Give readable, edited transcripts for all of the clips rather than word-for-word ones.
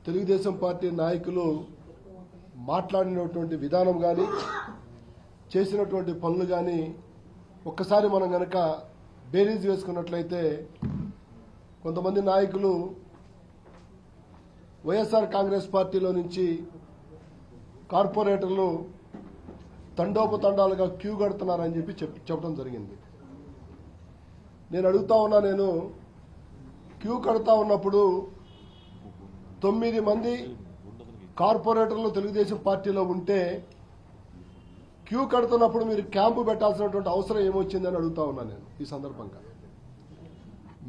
Telugu Desam party నాయకులు మాట్లాడినటువంటి విధానం కానీ చేసినటువంటి పనులు కానీ ఒక్కసారి మనం గనక బేరీజ్ వేసుకున్నట్లయితే కొంతమంది నాయకులు వైఎస్ఆర్ కాంగ్రెస్ పార్టీలో నుంచి కార్పొరేటర్లు తండోపతండాలుగా క్యూ కడుతున్నారని చెప్పడం జరిగింది. నేను అడుగుతా ఉన్నా, నేను క్యూ కడతా ఉన్నప్పుడు 9 మంది కార్పొరేటర్లు తెలుగుదేశం పార్టీలో ఉంటే క్యూ కడుతున్నప్పుడు మీరు క్యాంపు పెట్టాల్సినటువంటి అవసరం ఏమొచ్చిందని అడుగుతా ఉన్నా నేను ఈ సందర్భంగా.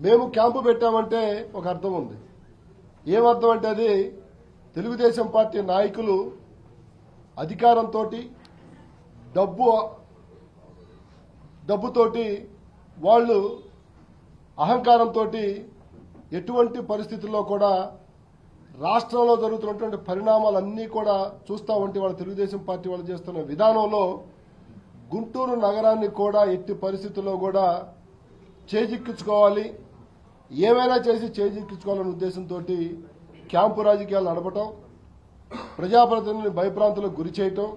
మేము క్యాంపు పెట్టామంటే ఒక అర్థం ఉంది. ఏమర్థం అంటే అది తెలుగుదేశం పార్టీ నాయకులు అధికారంతో డబ్బుతోటి వాళ్ళు అహంకారంతో ఎటువంటి పరిస్థితుల్లో కూడా రాష్ట్రంలో జరుగుతున్నటువంటి పరిణామాలన్నీ కూడా చూస్తూ ఉంటే వాళ్ళ తెలుగుదేశం పార్టీ వాళ్ళు చేస్తున్న విధానంలో గుంటూరు నగరాన్ని కూడా ఎట్టి పరిస్థితుల్లో కూడా చేజిక్కించుకోవాలి, ఏమైనా చేసి చేజిక్కించుకోవాలనే ఉద్దేశంతో క్యాంపు రాజకీయాలు నడపటం, ప్రజాప్రతినిధులను భయభ్రాంతులకు గురి చేయటం,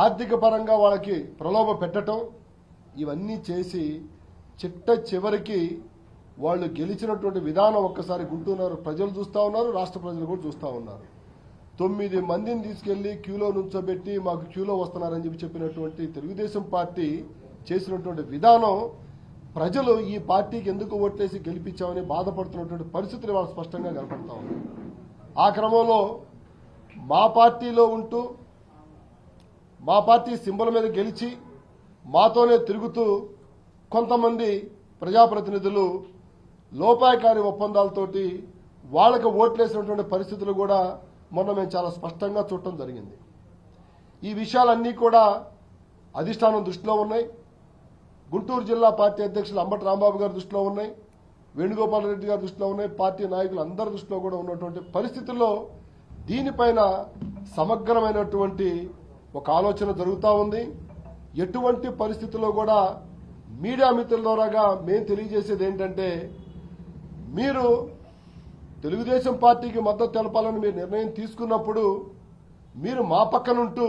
ఆర్థిక పరంగా వాళ్ళకి ప్రలోభ పెట్టడం, ఇవన్నీ చేసి చిట్ట చివరికి వాళ్ళు గెలిచినటువంటి విధానం ఒక్కసారి గుంటూరు ప్రజలు చూస్తూ ఉన్నారు, రాష్ట్ర ప్రజలు కూడా చూస్తూ ఉన్నారు. 9 మందిని తీసుకెళ్లి క్యూలో నుంచోబెట్టి మాకు క్యూలో వస్తున్నారని చెప్పినటువంటి తెలుగుదేశం పార్టీ చేసినటువంటి విధానం ప్రజలు ఈ పార్టీకి ఎందుకు ఓట్లేసి గెలిపించామని బాధపడుతున్నటువంటి పరిస్థితులు వాళ్ళు స్పష్టంగా కనపడతా ఉన్నాయి. ఆ క్రమంలో మా పార్టీలో ఉంటూ మా పార్టీ సింబల్ మీద గెలిచి మాతోనే తిరుగుతూ కొంతమంది ప్రజాప్రతినిధులు లోపాయకారి ఒప్పందాలతోటి వాళ్ళకి ఓట్లేసినటువంటి పరిస్థితులు కూడా మొన్న మేము చాలా స్పష్టంగా చూడటం జరిగింది. ఈ విషయాలన్నీ కూడా అధిష్టానం దృష్టిలో ఉన్నాయి, గుంటూరు జిల్లా పార్టీ అధ్యక్షులు అంబటి రాంబాబు గారి దృష్టిలో ఉన్నాయి, వేణుగోపాల్ రెడ్డి గారి దృష్టిలో ఉన్నాయి, పార్టీ నాయకులు అందరి దృష్టిలో కూడా ఉన్నటువంటి పరిస్థితుల్లో దీనిపైన సమగ్రమైనటువంటి ఒక ఆలోచన జరుగుతూ ఉంది. ఎటువంటి పరిస్థితుల్లో కూడా మీడియా మిత్రుల ద్వారాగా మేము తెలియజేసేది ఏంటంటే, మీరు తెలుగుదేశం పార్టీకి మద్దతు తెలపాలని మీరు నిర్ణయం తీసుకున్నప్పుడు మీరు మా పక్కనుంటూ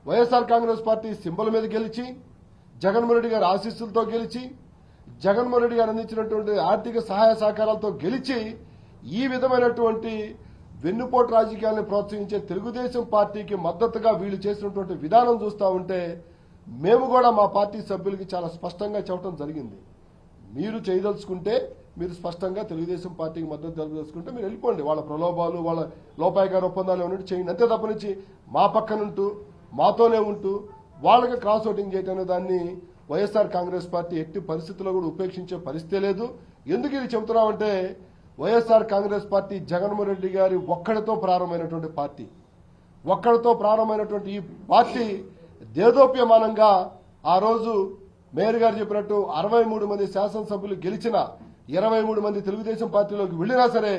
వైఎస్ఆర్ కాంగ్రెస్ పార్టీ సింబల్ మీద గెలిచి, జగన్మోహన్ రెడ్డి గారి ఆశీస్సులతో గెలిచి, జగన్మోహన్ రెడ్డి గారు అందించినటువంటి ఆర్థిక సహాయ సహకారాలతో గెలిచి ఈ విధమైనటువంటి వెన్నుపోటు రాజకీయాలను ప్రోత్సహించే తెలుగుదేశం పార్టీకి మద్దతుగా వీళ్ళు చేసినటువంటి విధానం చూస్తూ ఉంటే మేము కూడా మా పార్టీ సభ్యులకి చాలా స్పష్టంగా చెప్పడం జరిగింది. మీరు చేయదలుచుకుంటే మీరు స్పష్టంగా తెలుగుదేశం పార్టీకి మద్దతు తెలుసుకుంటే మీరు వెళ్ళిపోండి, వాళ్ళ ప్రలోభాలు వాళ్ళ లోపాయకార ఒప్పందాలు ఉన్నట్టు చేయండి, అంతే తప్ప నుంచి మా పక్కనుంటూ మాతోనే ఉంటూ వాళ్ళకి క్రాస్ ఓటింగ్ చేయటం అనే దాన్ని వైఎస్ఆర్ కాంగ్రెస్ పార్టీ ఎట్టి పరిస్థితుల్లో కూడా ఉపేక్షించే పరిస్థితే లేదు. ఎందుకు ఇది చెబుతున్నామంటే వైఎస్ఆర్ కాంగ్రెస్ పార్టీ జగన్మోహన్ రెడ్డి గారి ఒక్కడితో ప్రారంభమైనటువంటి పార్టీ. ఒక్కడితో ప్రారంభమైనటువంటి ఈ పార్టీ దేదోప్యమానంగా ఆ రోజు మేయర్ గారు చెప్పినట్టు 63 మంది శాసనసభ్యులు గెలిచిన 23 మంది తెలుగుదేశం పార్టీలోకి వెళ్లినా సరే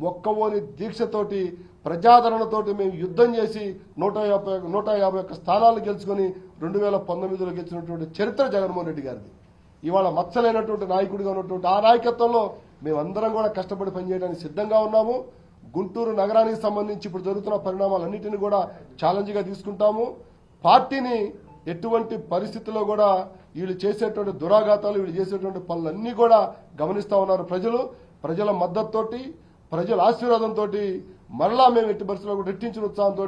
మొక్కవోని దీక్షతోటి ప్రజాదరణతోటి మేము యుద్ధం చేసి 151 స్థానాలు గెలుచుకుని 2019లో గెలిచినటువంటి చరిత్ర జగన్మోహన్ రెడ్డి గారిది. ఇవాళ మచ్చలైనటువంటి నాయకుడిగా ఉన్నటువంటి ఆ నాయకత్వంలో మేమందరం కూడా కష్టపడి పనిచేయడానికి సిద్ధంగా ఉన్నాము. గుంటూరు నగరానికి సంబంధించి ఇప్పుడు జరుగుతున్న పరిణామాలన్నింటినీ కూడా ఛాలెంజ్గా తీసుకుంటాము. పార్టీని ఎటువంటి పరిస్థితుల్లో కూడా వీళ్ళు చేసేటువంటి దురాఘాతాలు, వీళ్ళు చేసేటువంటి పనులన్నీ కూడా గమనిస్తా ఉన్నారు ప్రజలు. ప్రజల మద్దతుతోటి, ప్రజల ఆశీర్వాదంతో మరలా మేము ఎట్టి పరిస్థితుల్లో రెట్టించిన ఉత్సాహంతో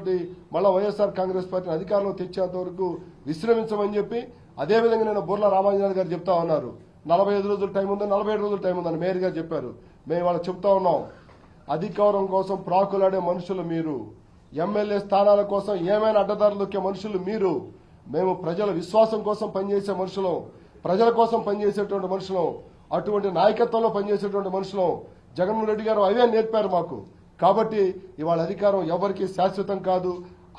మళ్ళా వైఎస్ఆర్ కాంగ్రెస్ పార్టీని అధికారంలో తెచ్చేంత వరకు విశ్రమించమని చెప్పి, అదేవిధంగా నేను బుర్లా రామాంజనేయులు గారు చెప్తా ఉన్నారు 45 రోజుల టైం ఉందని, 47 రోజుల టైం ఉందని మేయర్ గారు చెప్పారు. మేము వాళ్ళకి చెప్తా ఉన్నాం, అధికారం కోసం ప్రాకులాడే మనుషులు మీరు, ఎమ్మెల్యే స్థానాల కోసం ఏమైనా అడ్డదారులు దొక్కే మనుషులు మీరు. మేము ప్రజల విశ్వాసం కోసం పనిచేసే మనుషులం, ప్రజల కోసం పనిచేసేటువంటి మనుషులం, అటువంటి నాయకత్వంలో పనిచేసేటువంటి మనుషులం. జగన్మోహన్ రెడ్డి గారు అవే నేర్పారు మాకు. కాబట్టి ఇవాళ అధికారం ఎవరికి శాశ్వతం కాదు,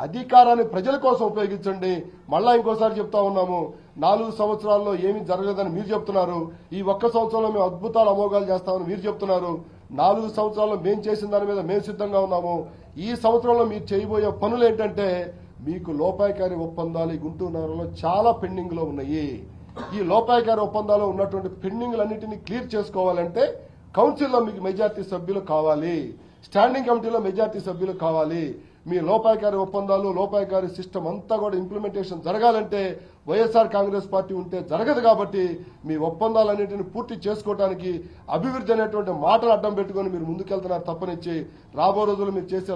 అధికారాన్ని ప్రజల కోసం ఉపయోగించండి. మళ్ళా ఇంకోసారి చెప్తా ఉన్నాము, 4 సంవత్సరాల్లో ఏమీ జరగలేదని మీరు చెప్తున్నారు, ఈ 1 సంవత్సరంలో మేము అద్భుతాలు అమోఘాలు చేస్తామని మీరు చెప్తున్నారు. 4 సంవత్సరాల్లో మేము చేసిన దాని మీద మేము సిద్ధంగా ఉన్నాము. ఈ సంవత్సరంలో మీరు చేయబోయే పనులు ఏంటంటే, మీకు లోపాయకారి ఒప్పందాలు ఈ గుంటూరు నగరంలో చాలా పెండింగ్ లో ఉన్నాయి. ఈ లోపాయకారి ఒప్పందాలు ఉన్నటువంటి పెండింగ్లన్నింటినీ క్లియర్ చేసుకోవాలంటే కౌన్సిల్లో మీకు మెజార్టీ సభ్యులు కావాలి. స్టాండింగ్ కమిటీలో మెజార్టీ సభ్యులు కావాలి. మీ లోపాయకారి ఒప్పందాలు, లోపాయకారి సిస్టమ్ అంతా కూడా ఇంప్లిమెంటేషన్ జరగాలంటే వైఎస్ఆర్ కాంగ్రెస్ పార్టీ ఉంటే జరగదు. కాబట్టి మీ ఒప్పందాలన్నింటినీ పూర్తి చేసుకోవడానికి అభివృద్ధి అనేటువంటి మాటలు అడ్డం పెట్టుకుని మీరు ముందుకెళ్తున్నారు తప్పనిచ్చి రాబో రోజులు మీరు చేసే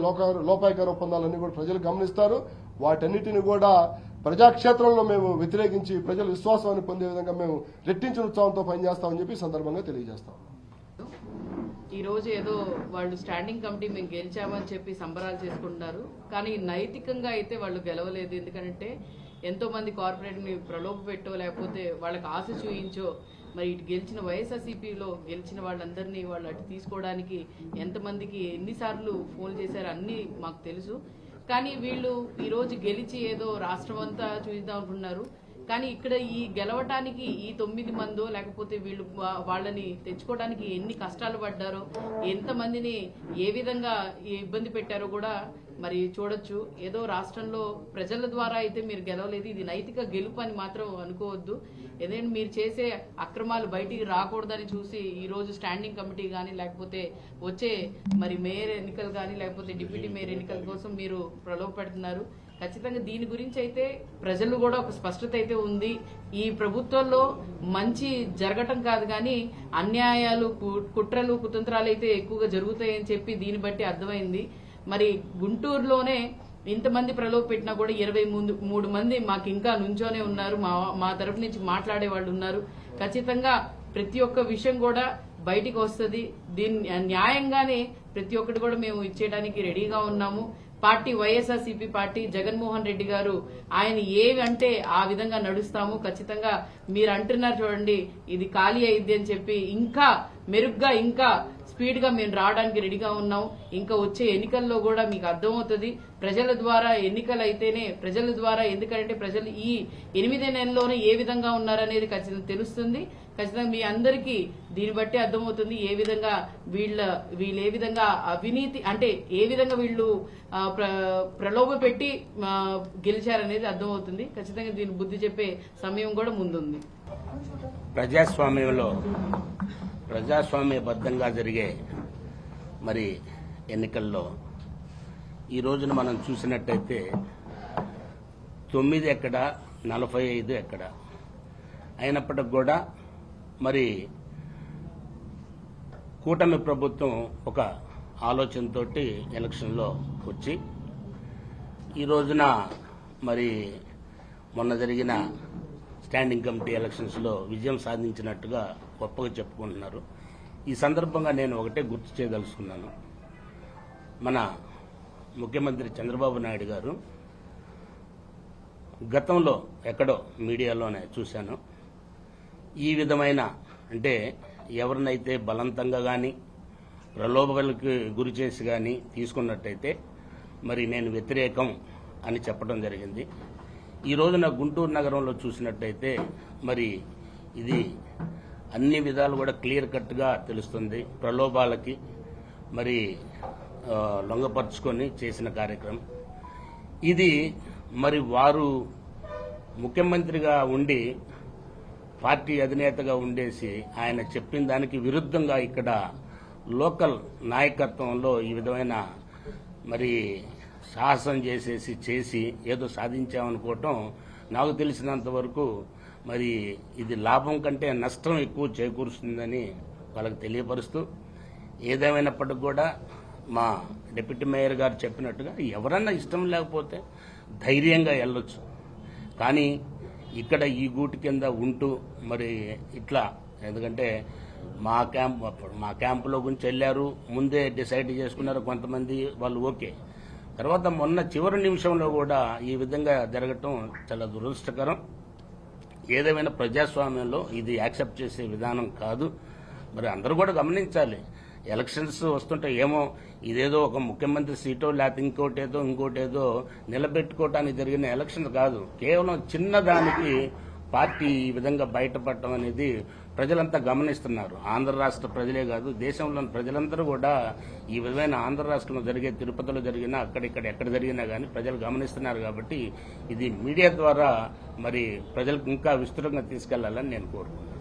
లోపాయకారి ఒప్పందాలన్నీ కూడా ప్రజలు గమనిస్తారు. వాటన్నిటిని కూడా ప్రజాక్షేత్రంలో మేము వ్యతిరేకించి ప్రజల విశ్వాసాన్ని పొందే విధంగా మేము రెట్టించిన ఉత్సాహంతో పనిచేస్తామని చెప్పి సందర్భంగా తెలియజేస్తాం. ఈ రోజు ఏదో వాళ్ళు స్టాండింగ్ కమిటీ మేము గెలిచామని చెప్పి సంబరాలు చేసుకుంటున్నారు, కానీ నైతికంగా అయితే వాళ్ళు గెలవలేదు. ఎందుకంటే ఎంతో మంది కార్పొరేట్ ని ప్రలోభ పెట్టో లేకపోతే వాళ్ళకి ఆశ చూయించో మరి ఇటు గెలిచిన వైఎస్ఆర్సీపీలో గెలిచిన వాళ్ళందరినీ వాళ్ళు అటు తీసుకోవడానికి ఎంతమందికి ఎన్నిసార్లు ఫోన్ చేశారు అన్నీ మాకు తెలుసు. కానీ వీళ్ళు ఈ రోజు గెలిచి ఏదో రాష్ట్రం అంతా చూద్దాం అనుకున్నారు. కానీ ఇక్కడ ఈ గెలవటానికి ఈ 9 మందో లేకపోతే వీళ్ళు వాళ్ళని తెచ్చుకోవడానికి ఎన్ని కష్టాలు పడ్డారో, ఎంతమందిని ఏ విధంగా ఇబ్బంది పెట్టారో కూడా మరి చూడొచ్చు. ఏదో రాష్ట్రంలో ప్రజల ద్వారా అయితే మీరు గెలవలేదు, ఇది నైతిక గెలుపు అని మాత్రం అనుకోవద్దు. ఏదైనా మీరు చేసే అక్రమాలు బయటికి రాకూడదని చూసి ఈ రోజు స్టాండింగ్ కమిటీ కానీ లేకపోతే వచ్చే మరి మేయర్ ఎన్నికలు కానీ లేకపోతే డిప్యూటీ మేయర్ ఎన్నికల కోసం మీరు ప్రలోభ పెడుతున్నారు. ఖచ్చితంగా దీని గురించి అయితే ప్రజలు కూడా ఒక స్పష్టత అయితే ఉంది. ఈ ప్రభుత్వంలో మంచి జరగటం కాదు కానీ అన్యాయాలు, కుట్రలు, కుతంత్రాలు అయితే ఎక్కువగా జరుగుతాయని చెప్పి దీన్ని బట్టి అర్థమైంది. మరి గుంటూరులోనే ఇంతమంది ప్రలోభ పెట్టినా కూడా 23 మంది మాకు ఇంకా నుంచోనే ఉన్నారు, మా తరపు నుంచి మాట్లాడే వాళ్ళు ఉన్నారు. ఖచ్చితంగా ప్రతి ఒక్క విషయం కూడా బయటికి వస్తుంది. దీన్ని న్యాయంగానే ప్రతి ఒక్కటి కూడా మేము ఇచ్చేయడానికి రెడీగా ఉన్నాము. పార్టీ వైఎస్ఆర్సీపీ పార్టీ జగన్మోహన్ రెడ్డి గారు ఆయన ఏవి అంటే ఆ విధంగా నడుస్తాము. ఖచ్చితంగా మీరు అంటున్నారు చూడండి, ఇది ఖాళీ అయింది అని చెప్పి ఇంకా మెరుగ్గా ఇంకా స్పీడ్ గా మేము రావడానికి రెడీగా ఉన్నాం. ఇంకా వచ్చే ఎన్నికల్లో కూడా మీకు అర్థమవుతుంది ప్రజల ద్వారా ఎన్నికలు అయితేనే ప్రజల ద్వారా, ఎందుకంటే ప్రజలు ఈ 8 నెలల్లోనే ఏ విధంగా ఉన్నారనేది ఖచ్చితంగా తెలుస్తుంది. ఖచ్చితంగా మీ అందరికీ దీన్ని బట్టి అర్థమవుతుంది ఏ విధంగా వీళ్ళు ఏ విధంగా అవినీతి అంటే ఏ విధంగా వీళ్ళు ప్రలోభ పెట్టి గెలిచారనేది అర్థమవుతుంది. ఖచ్చితంగా దీన్ని బుద్ధి చెప్పే సమయం కూడా ముందుంది. ప్రజాస్వామ్యబద్ధంగా జరిగే మరి ఎన్నికల్లో ఈ రోజున మనం చూసినట్టయితే 9 ఎక్కడ, 45 ఎక్కడ అయినప్పటికి కూడా మరి కూటమి ప్రభుత్వం ఒక ఆలోచనతోటి ఎలక్షన్లో వచ్చి ఈ రోజున మరి మొన్న జరిగిన స్టాండింగ్ కమిటీ ఎలక్షన్స్లో విజయం సాధించినట్టుగా గొప్పగా చెప్పుకుంటున్నారు. ఈ సందర్భంగా నేను ఒకటే గుర్తు చేయదలుచుకున్నాను. మన ముఖ్యమంత్రి చంద్రబాబు నాయుడు గారు గతంలో ఎక్కడో మీడియాలోనే చూశాను, ఈ విధమైన అంటే ఎవరినైతే బలవంతంగా కానీ ప్రలోభాలకు గురి చేసి కానీ తీసుకున్నట్టయితే మరి నేను వ్యతిరేకం అని చెప్పడం జరిగింది. ఈ రోజున గుంటూరు నగరంలో చూసినట్టయితే మరి ఇది అన్ని విధాలు కూడా క్లియర్ కట్గా తెలుస్తుంది. ప్రలోభాలకి మరి లొంగపరుచుకొని చేసిన కార్యక్రమం ఇది. మరి వారు ముఖ్యమంత్రిగా ఉండి పార్టీ అధినేతగా ఉండేసి ఆయన చెప్పిన దానికి విరుద్ధంగా ఇక్కడ లోకల్ నాయకత్వంలో ఈ విధమైన మరి సాహసం చేసి ఏదో సాధించామనుకోవటం నాకు తెలిసినంత వరకు మరి ఇది లాభం కంటే నష్టం ఎక్కువ చేకూరుస్తుందని వాళ్ళకి తెలియపరుస్తూ, ఏదేమైనప్పటికీ కూడా మా డిప్యూటీ మేయర్ గారు చెప్పినట్టుగా ఎవరన్నా ఇష్టం లేకపోతే ధైర్యంగా వెళ్ళొచ్చు. కానీ ఇక్కడ ఈ గూటి కింద ఉంటూ మరి ఇట్లా, ఎందుకంటే మా క్యాంపులో గురించి వెళ్ళారు, ముందే డిసైడ్ చేసుకున్నారు కొంతమంది వాళ్ళు, ఓకే. తర్వాత మొన్న చివరి నిమిషంలో కూడా ఈ విధంగా జరగటం చాలా దురదృష్టకరం. ఏదేమైనా ప్రజాస్వామ్యంలో ఇది యాక్సెప్ట్ చేసే విధానం కాదు. మరి అందరూ కూడా గమనించాలి. ఎలక్షన్స్ వస్తుంటే ఏమో ఇదేదో ఒక ముఖ్యమంత్రి సీటో లేకపోతే ఇంకోటేదో నిలబెట్టుకోవటానికి జరిగిన ఎలక్షన్ కాదు. కేవలం చిన్నదానికి పార్టీ ఈ విధంగా బయటపడటం అనేది ప్రజలంతా గమనిస్తున్నారు. ఆంధ్ర రాష్ట్ర ప్రజలే కాదు, దేశంలోని ప్రజలందరూ కూడా ఈ విధమైన ఆంధ్ర రాష్ట్రంలో జరిగే, తిరుపతిలో జరిగినా అక్కడిక్కడ ఎక్కడ జరిగినా కానీ ప్రజలు గమనిస్తున్నారు. కాబట్టి ఇది మీడియా ద్వారా మరి ప్రజలకు ఇంకా విస్తృతంగా తీసుకెళ్లాలని నేను కోరుకుంటున్నాను.